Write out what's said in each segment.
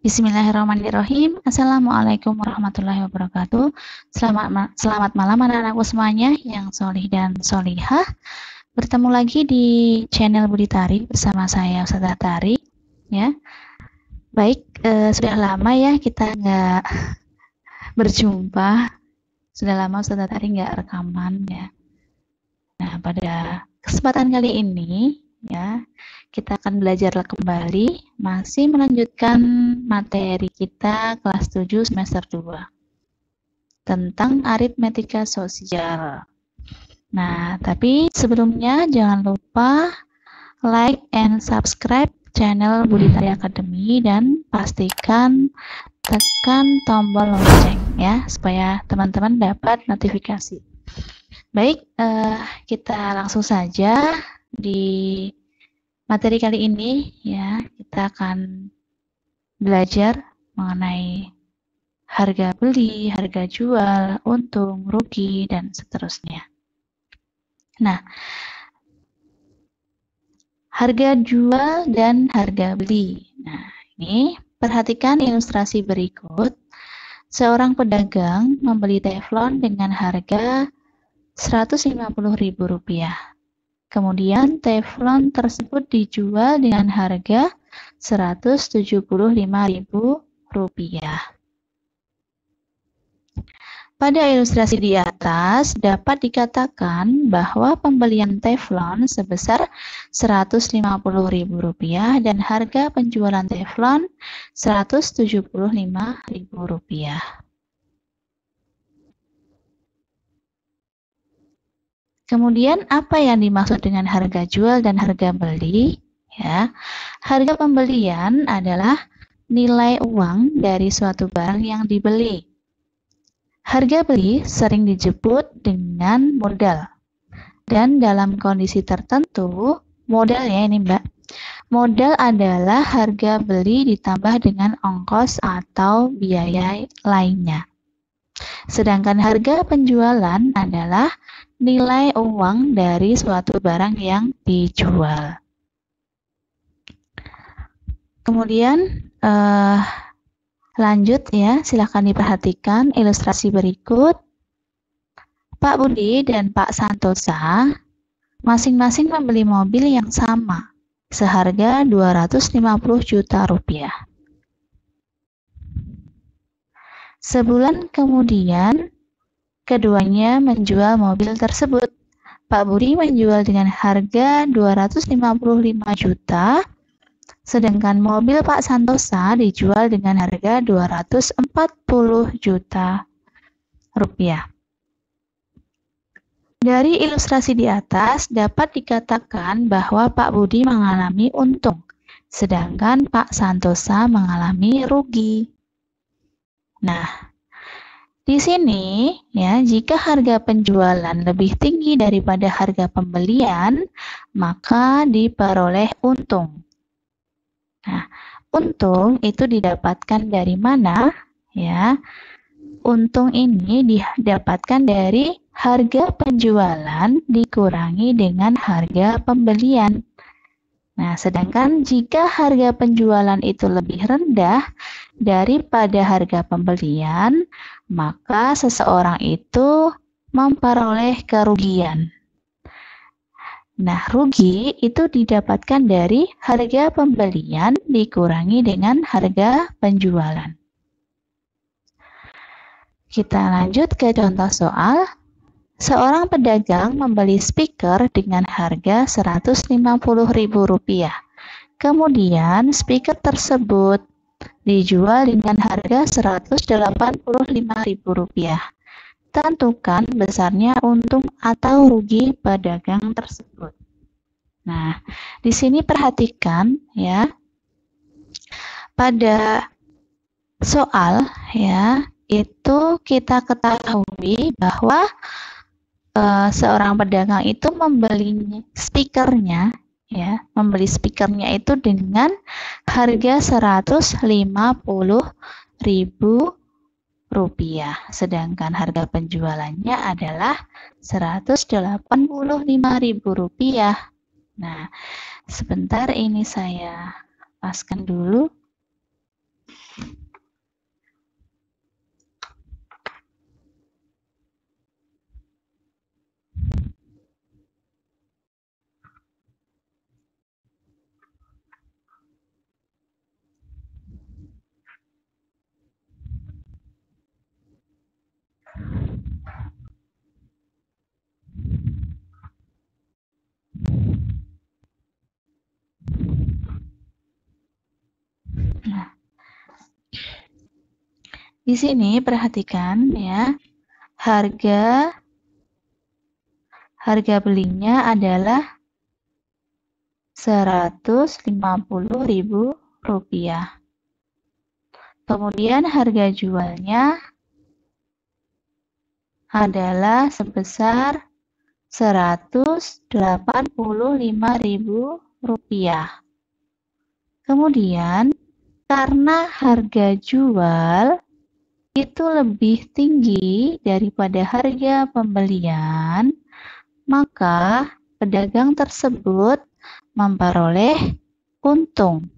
Bismillahirrahmanirrahim. Assalamualaikum warahmatullahi wabarakatuh. Selamat malam anak-anakku semuanya yang solih dan solihah. Bertemu lagi di channel Budi Tari bersama saya Ustazah Tari. Ya, baik. Sudah lama ya kita nggak berjumpa. Sudah lama Ustazah Tari nggak rekaman ya. Nah, pada kesempatan kali ini ya, kita akan belajar kembali, masih melanjutkan materi kita kelas 7 semester 2 tentang aritmetika sosial. Nah, tapi sebelumnya jangan lupa like and subscribe channel Budi Tari Academy dan pastikan tekan tombol lonceng ya, supaya teman-teman dapat notifikasi. Baik, kita langsung saja di materi kali ini ya, kita akan belajar mengenai harga beli, harga jual, untung, rugi, dan seterusnya. Nah, harga jual dan harga beli. Nah, ini perhatikan ilustrasi berikut. Seorang pedagang membeli teflon dengan harga Rp150.000. Kemudian teflon tersebut dijual dengan harga Rp175.000. Pada ilustrasi di atas dapat dikatakan bahwa pembelian teflon sebesar Rp150.000 dan harga penjualan teflon Rp175.000. Kemudian apa yang dimaksud dengan harga jual dan harga beli? Ya, harga pembelian adalah nilai uang dari suatu barang yang dibeli. Harga beli sering disebut dengan modal. Dan dalam kondisi tertentu, modal ya ini Mbak. Modal adalah harga beli ditambah dengan ongkos atau biaya lainnya. Sedangkan harga penjualan adalah nilai uang dari suatu barang yang dijual. Kemudian lanjut ya, silakan diperhatikan ilustrasi berikut. Pak Budi dan Pak Santosa masing-masing membeli mobil yang sama, seharga Rp250 juta. Sebulan kemudian, keduanya menjual mobil tersebut. Pak Budi menjual dengan harga Rp255 juta, sedangkan mobil Pak Santosa dijual dengan harga Rp240 juta. Dari ilustrasi di atas dapat dikatakan bahwa Pak Budi mengalami untung, sedangkan Pak Santosa mengalami rugi. Nah, di sini ya, jika harga penjualan lebih tinggi daripada harga pembelian, maka diperoleh untung. Nah, untung itu didapatkan dari mana? Ya, untung ini didapatkan dari harga penjualan dikurangi dengan harga pembelian. Nah, sedangkan jika harga penjualan itu lebih rendah daripada harga pembelian, maka seseorang itu memperoleh kerugian. Nah, rugi itu didapatkan dari harga pembelian dikurangi dengan harga penjualan. Kita lanjut ke contoh soal. Seorang pedagang membeli speaker dengan harga Rp150.000. Kemudian speaker tersebut dijual dengan harga Rp185.000. Tentukan besarnya untung atau rugi pedagang tersebut. Nah, di sini perhatikan ya. Pada soal ya, itu kita ketahui bahwa seorang pedagang itu membeli speakernya ya, membeli speakernya itu dengan harga Rp150.000, sedangkan harga penjualannya adalah Rp185.000. Nah, sebentar ini saya paskan dulu. Nah, di sini perhatikan ya, harga belinya adalah Rp150.000. Kemudian harga jualnya adalah sebesar Rp185.000. Kemudian karena harga jual itu lebih tinggi daripada harga pembelian, maka pedagang tersebut memperoleh untung.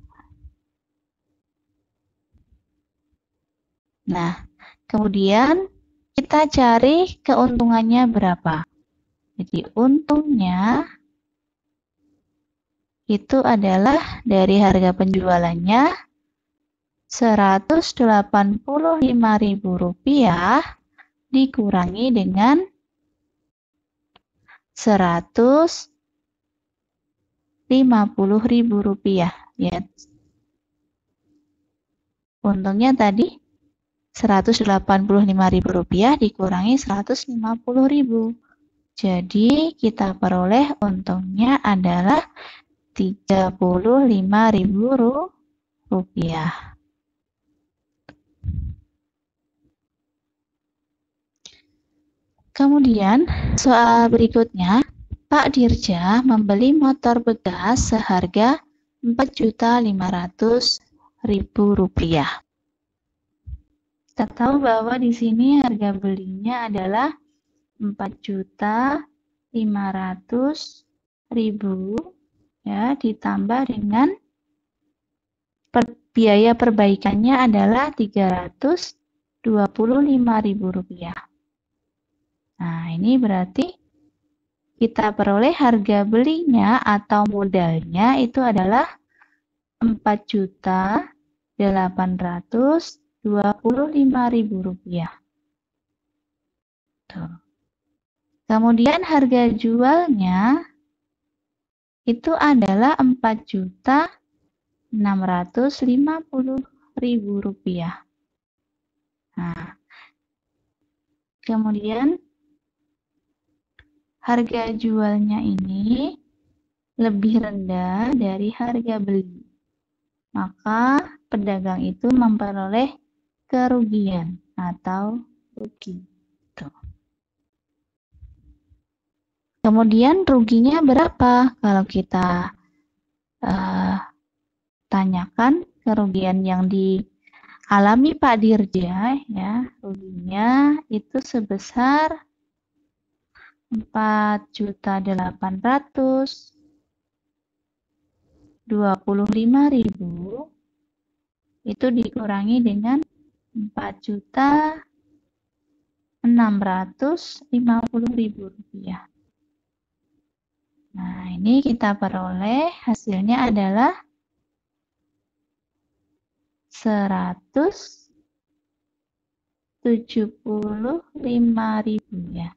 Nah, kemudian kita cari keuntungannya berapa. Jadi untungnya itu adalah dari harga penjualannya Rp185.000 dikurangi dengan Rp150.000 ya. Untungnya tadi Rp185.000 dikurangi Rp150.000. Jadi kita peroleh untungnya adalah Rp35.000. Kemudian soal berikutnya, Pak Dirja membeli motor bekas seharga Rp4.500.000. Kita tahu bahwa di sini harga belinya adalah Rp4.500.000 ya, ditambah dengan biaya perbaikannya adalah Rp325.000. Nah, ini berarti kita peroleh harga belinya atau modalnya itu adalah Rp4.825.000. Kemudian harga jualnya itu adalah Rp4.650.000. Nah, kemudian harga jualnya ini lebih rendah dari harga beli. Maka pedagang itu memperoleh kerugian atau rugi. Kemudian ruginya berapa? Kalau kita tanyakan kerugian yang dialami Pak Dirja, ya, ruginya itu sebesar Rp4.825.000 itu dikurangi dengan Rp4.650.000. Nah, ini kita peroleh hasilnya adalah Rp175.000 ya.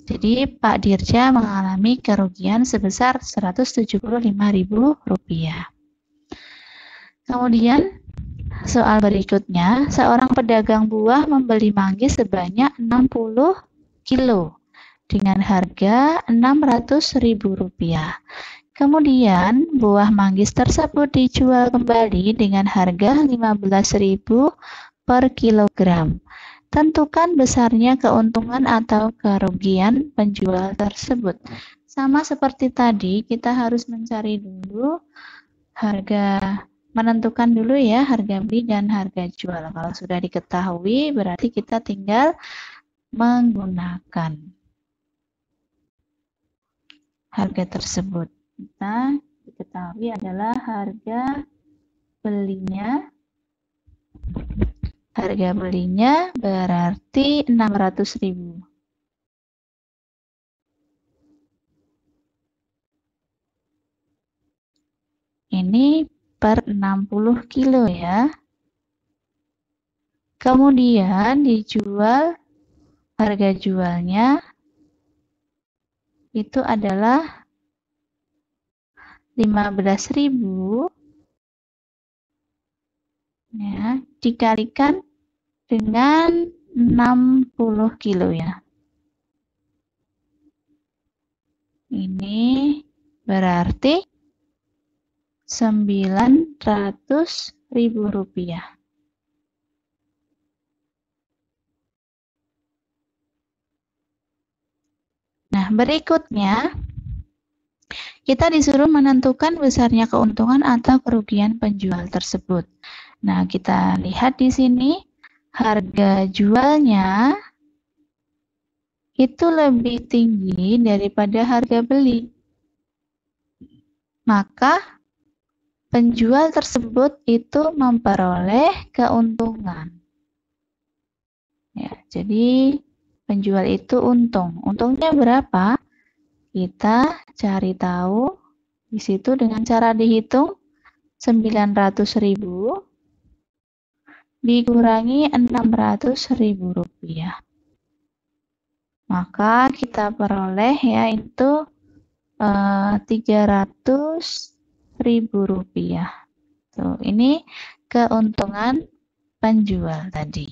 Jadi Pak Dirja mengalami kerugian sebesar Rp175.000. Kemudian soal berikutnya, seorang pedagang buah membeli manggis sebanyak 60 kilo dengan harga Rp600.000. Kemudian buah manggis tersebut dijual kembali dengan harga Rp15.000 per kilogram. Tentukan besarnya keuntungan atau kerugian penjual tersebut. Sama seperti tadi, kita harus mencari dulu menentukan dulu ya harga beli dan harga jual. Kalau sudah diketahui, berarti kita tinggal menggunakan harga tersebut. Kita diketahui adalah harga belinya. Harga belinya berarti Rp600.000. Ini per 60 kilo ya. Kemudian dijual, harga jualnya itu adalah 15.000 ya, dikalikan dengan 60 kilo ya. Ini berarti 900.000 rupiah. Nah, berikutnya kita disuruh menentukan besarnya keuntungan atau kerugian penjual tersebut. Nah, kita lihat di sini harga jualnya itu lebih tinggi daripada harga beli. Maka penjual tersebut itu memperoleh keuntungan. Ya, jadi penjual itu untung. Untungnya berapa? Kita cari tahu di situ dengan cara dihitung 900.000 dikurangi 600.000 rupiah. Maka kita peroleh yaitu 300.000 rupiah. Tuh, ini keuntungan penjual tadi.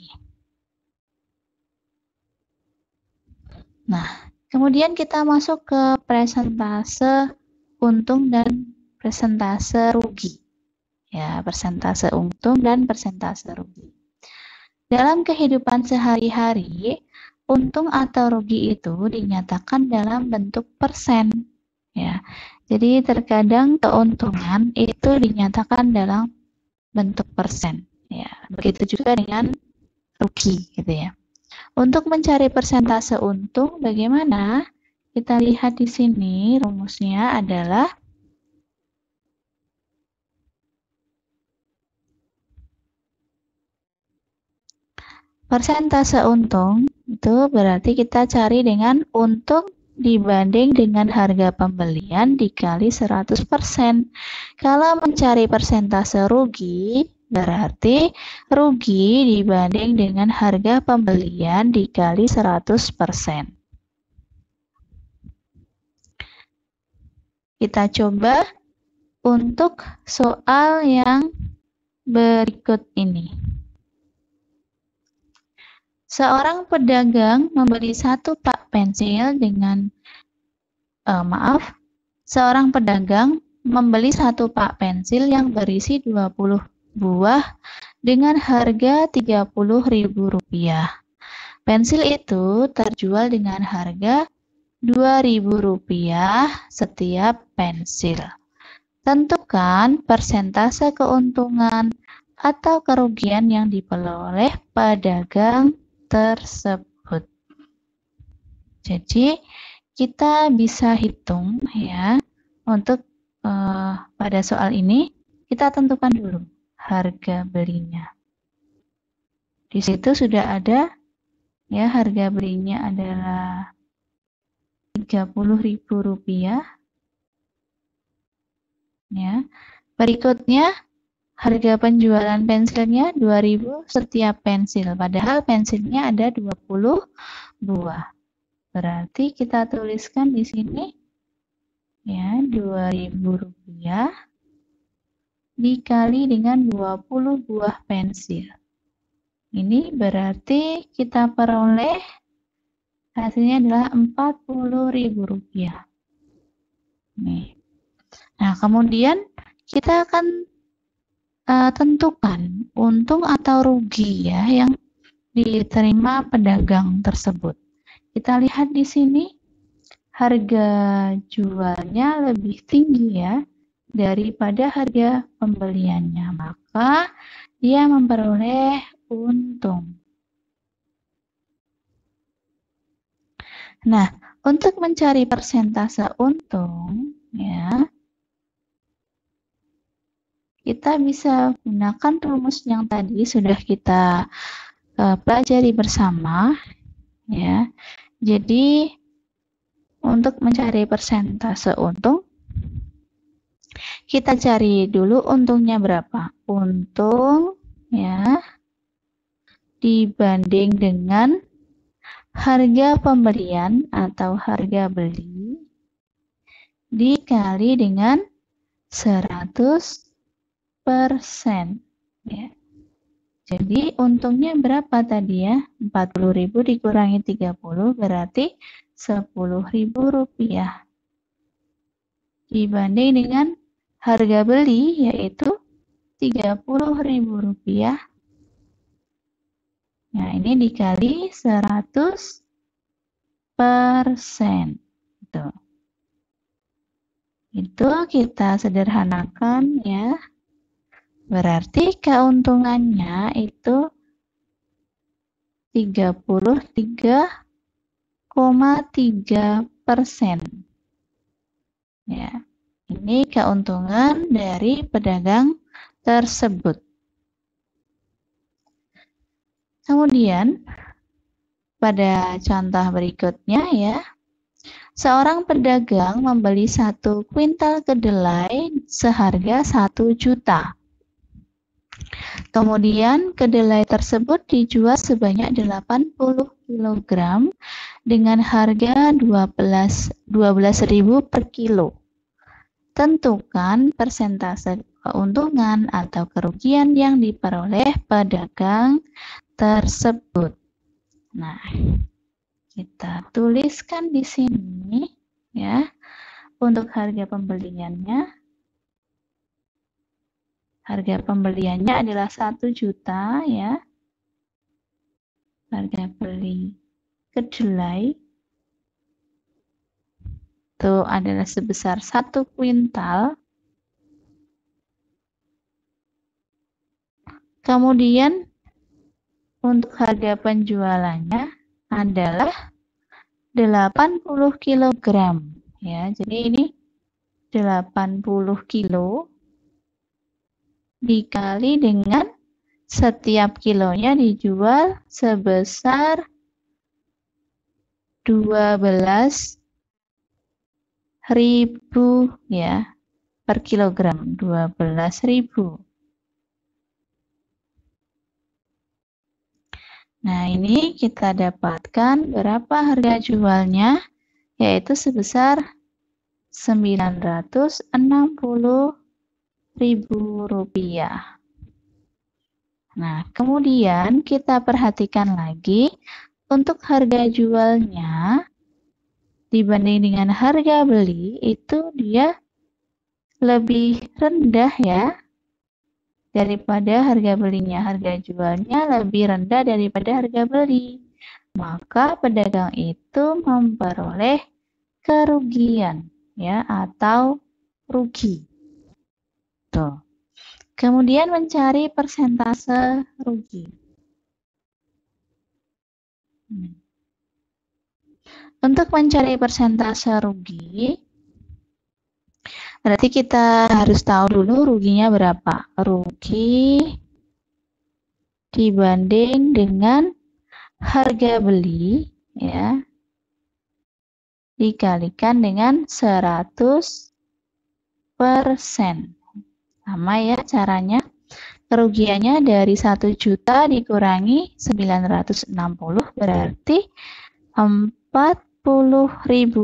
Nah, kemudian kita masuk ke persentase untung dan persentase rugi. Ya, persentase untung dan persentase rugi. Dalam kehidupan sehari-hari, untung atau rugi itu dinyatakan dalam bentuk persen. Ya, jadi terkadang keuntungan itu dinyatakan dalam bentuk persen. Ya, begitu juga dengan rugi, gitu ya. Untuk mencari persentase untung, bagaimana? Kita lihat di sini rumusnya adalah persentase untung itu berarti kita cari dengan untung dibanding dengan harga pembelian dikali 100%. Kalau mencari persentase rugi, berarti rugi dibanding dengan harga pembelian dikali 100%. Kita coba untuk soal yang berikut ini. Seorang pedagang membeli satu pak pensil dengan seorang pedagang membeli satu pak pensil yang berisi 20 buah dengan harga Rp30.000. Pensil itu terjual dengan harga Rp2.000 setiap pensil. Tentukan persentase keuntungan atau kerugian yang diperoleh pedagang tersebut. Jadi kita bisa hitung ya untuk pada soal ini kita tentukan dulu harga belinya. Di situ sudah ada ya harga belinya adalah Rp30.000 ya. Berikutnya harga penjualan pensilnya 2.000 setiap pensil, padahal pensilnya ada 20 buah. Berarti kita tuliskan di sini ya Rp2.000 dikali dengan 20 buah pensil. Ini berarti kita peroleh hasilnya adalah Rp40.000. Nih. Nah, kemudian kita akan tentukan untung atau rugi ya yang diterima pedagang tersebut. Kita lihat di sini harga jualnya lebih tinggi ya daripada harga pembeliannya, maka dia memperoleh untung. Nah, untuk mencari persentase untung ya kita bisa gunakan rumus yang tadi sudah kita pelajari bersama ya. Jadi untuk mencari persentase untung kita cari dulu untungnya berapa. Untung ya dibanding dengan harga pembelian atau harga beli dikali dengan 100%. Ya. Jadi untungnya berapa tadi ya? 40.000 dikurangi 30 berarti Rp10.000. Dibanding dengan harga beli yaitu Rp30.000. Nah, ini dikali 100%. Itu kita sederhanakan ya. Berarti keuntungannya itu 33,3%. Ya. Ini keuntungan dari pedagang tersebut. Kemudian pada contoh berikutnya ya, seorang pedagang membeli 1 kuintal kedelai seharga 1 juta. Kemudian kedelai tersebut dijual sebanyak 80 kg dengan harga 12.000 per kilo. Tentukan persentase keuntungan atau kerugian yang diperoleh pedagang tersebut. Nah, kita tuliskan di sini ya. Untuk harga pembeliannya. Harga pembeliannya adalah 1 juta ya. Harga beli kedelai itu adalah sebesar 1 kuintal. Kemudian untuk harga penjualannya adalah 80 kg ya. Jadi ini 80 kilo dikali dengan setiap kilonya dijual sebesar 12.000 ya per kilogram, 12.000. Nah, ini kita dapatkan berapa harga jualnya, yaitu sebesar Rp960.000. Nah, kemudian kita perhatikan lagi untuk harga jualnya dibanding dengan harga beli itu dia lebih rendah ya daripada harga belinya. Harga jualnya lebih rendah daripada harga beli. Maka pedagang itu memperoleh kerugian ya atau rugi. Tuh. Kemudian mencari persentase rugi. Untuk mencari persentase rugi, berarti kita harus tahu dulu ruginya berapa. Rugi dibanding dengan harga beli ya dikalikan dengan 100%. Sama ya caranya. Kerugiannya dari 1 juta dikurangi 960 berarti Rp40.000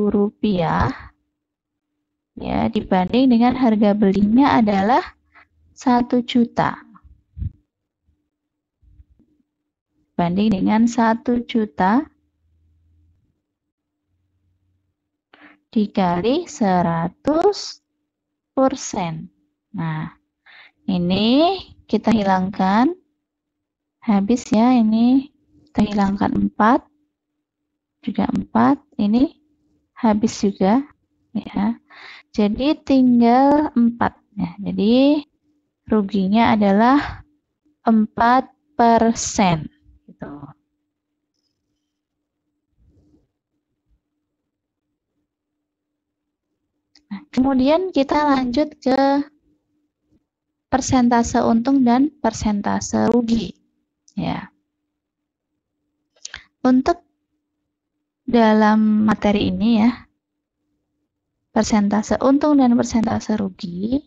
ya dibanding dengan harga belinya adalah 1 juta. Banding dengan 1 juta dikali 100%. Nah, ini kita hilangkan. Habis ya, ini kita hilangkan 4. Juga 4. Ini habis juga. Ya. Jadi tinggal 4. Ya, jadi ruginya adalah 4%. Gitu. Nah, kemudian kita lanjut ke persentase untung dan persentase rugi. Ya. Untuk dalam materi ini ya, persentase untung dan persentase rugi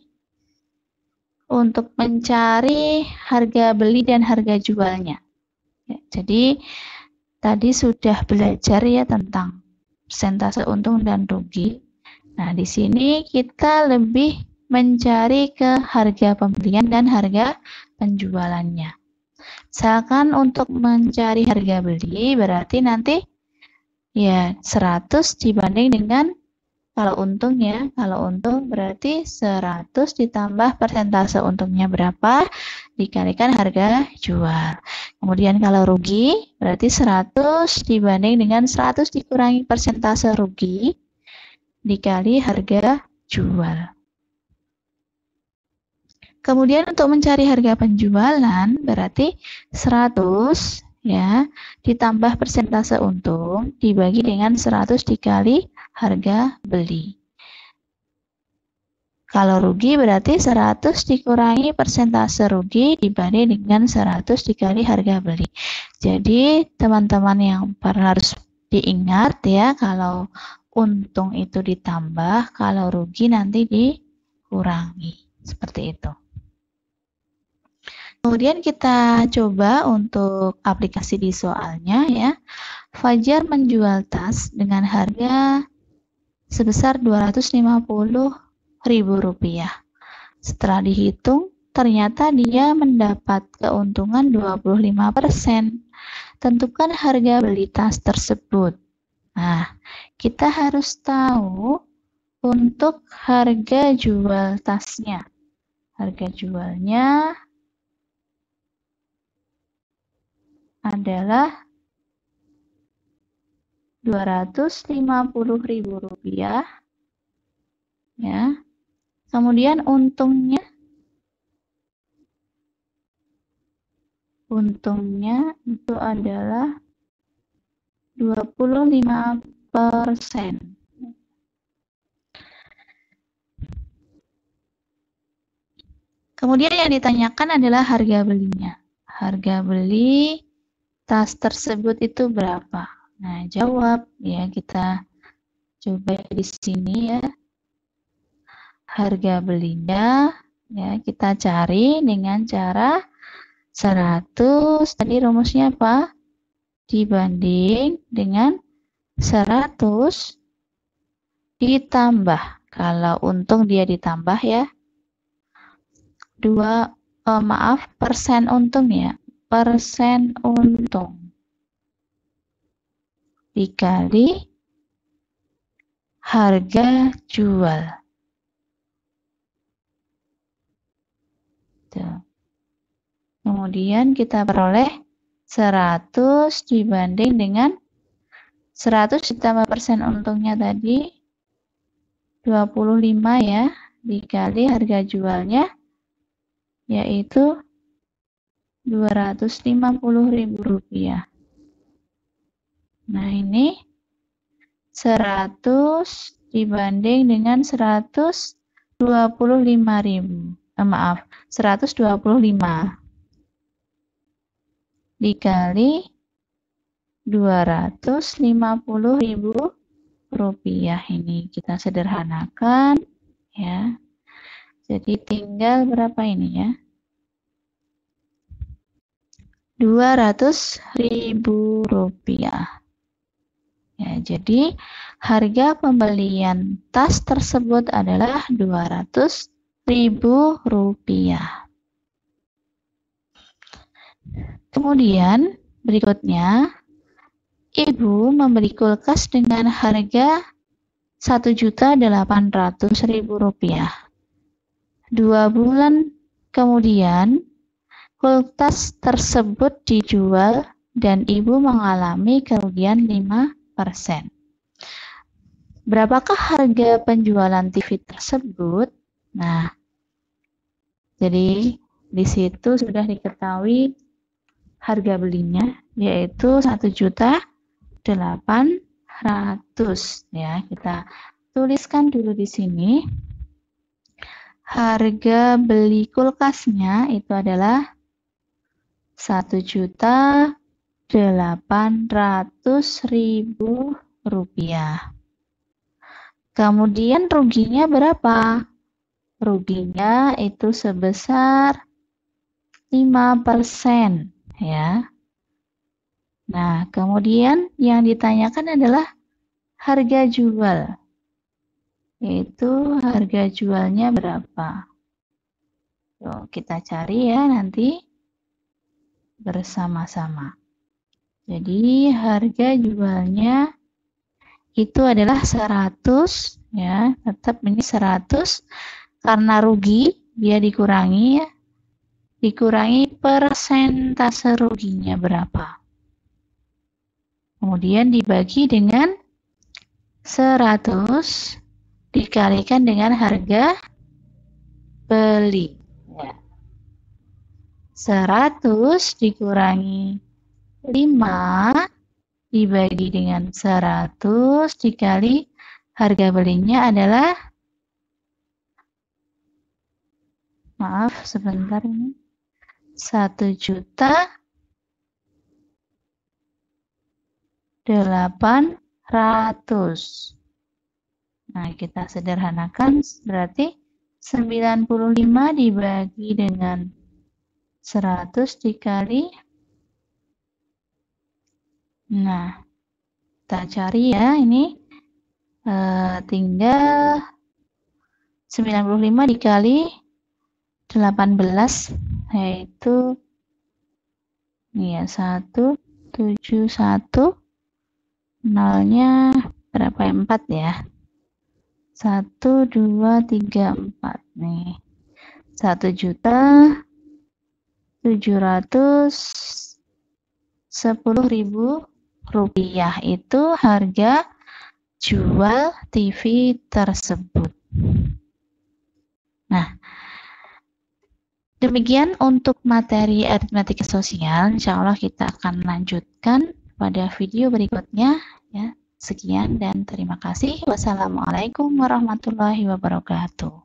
untuk mencari harga beli dan harga jualnya. Ya, jadi tadi sudah belajar ya tentang persentase untung dan rugi. Nah, di sini kita lebih mencari ke harga pembelian dan harga penjualannya. Misalkan untuk mencari harga beli berarti nanti ya 100 dibanding dengan kalau untung ya, kalau untung berarti 100 ditambah persentase untungnya berapa dikalikan harga jual. Kemudian kalau rugi berarti 100 dibanding dengan 100 dikurangi persentase rugi dikali harga jual. Kemudian untuk mencari harga penjualan berarti 100 ya ditambah persentase untung dibagi dengan 100 dikali harga beli. Kalau rugi berarti 100 dikurangi persentase rugi dibanding dengan 100 dikali harga beli. Jadi teman-teman yang harus diingat ya, kalau untung itu ditambah, kalau rugi nanti dikurangi. Seperti itu. Kemudian kita coba untuk aplikasi di soalnya ya. Fajar menjual tas dengan harga sebesar Rp250.000. Setelah dihitung, ternyata dia mendapat keuntungan 25%. Tentukan harga beli tas tersebut. Nah, kita harus tahu untuk harga jual tasnya. Harga jualnya adalah Rp250.000 ya. Kemudian untungnya itu adalah 25%. Kemudian yang ditanyakan adalah harga belinya. Harga beli tas tersebut itu berapa? Nah, jawab ya, kita coba di sini ya. Harga belinya ya kita cari dengan cara 100, tadi rumusnya apa? Dibanding dengan 100 ditambah, kalau untung dia ditambah ya, persen untung ya, persen untung dikali harga jual. Tuh. Kemudian kita peroleh 100 dibanding dengan 100 ditambah persen untungnya tadi 25 ya, dikali harga jualnya yaitu Rp250.000. Nah, ini 100 dibanding dengan 125.000. 125 dikali Rp250.000 ini kita sederhanakan ya. Jadi tinggal berapa ini ya? Rp200.000. Ya, jadi harga pembelian tas tersebut adalah Rp200.000. Kemudian berikutnya, ibu membeli kulkas dengan harga Rp1.800.000. 2 bulan kemudian, kulkas tersebut dijual dan ibu mengalami kerugian 5%. Berapakah harga penjualan TV tersebut? Nah, jadi di situ sudah diketahui harga belinya yaitu Rp1.800.000 ya. Kita tuliskan dulu di sini. Harga beli kulkasnya itu adalah Rp1.800.000. Kemudian ruginya berapa? Ruginya itu sebesar 5% ya. Nah, kemudian yang ditanyakan adalah harga jual. yaitu harga jualnya berapa. Yuk, kita cari ya nanti bersama-sama. Jadi harga jualnya itu adalah 100 ya, tetap ini 100 karena rugi dia dikurangi ya. Dikurangi persentase ruginya berapa. Kemudian dibagi dengan 100 dikalikan dengan harga beli. Ya. 100 dikurangi 5 dibagi dengan 100 dikali harga belinya adalah, maaf sebentar ini, 1.800.000. Nah, kita sederhanakan berarti 95 dibagi dengan 100 dikali, nah kita cari ya, ini tinggal 95 dikali 18 yaitu ini ya, 171 nolnya berapa ya, 4 ya, 1, 2, 3, 4 nih, 1.710.000 rupiah itu harga jual TV tersebut. Nah, demikian untuk materi aritmatika sosial. Insya Allah kita akan lanjutkan pada video berikutnya ya. Sekian dan terima kasih. Wassalamualaikum warahmatullahi wabarakatuh.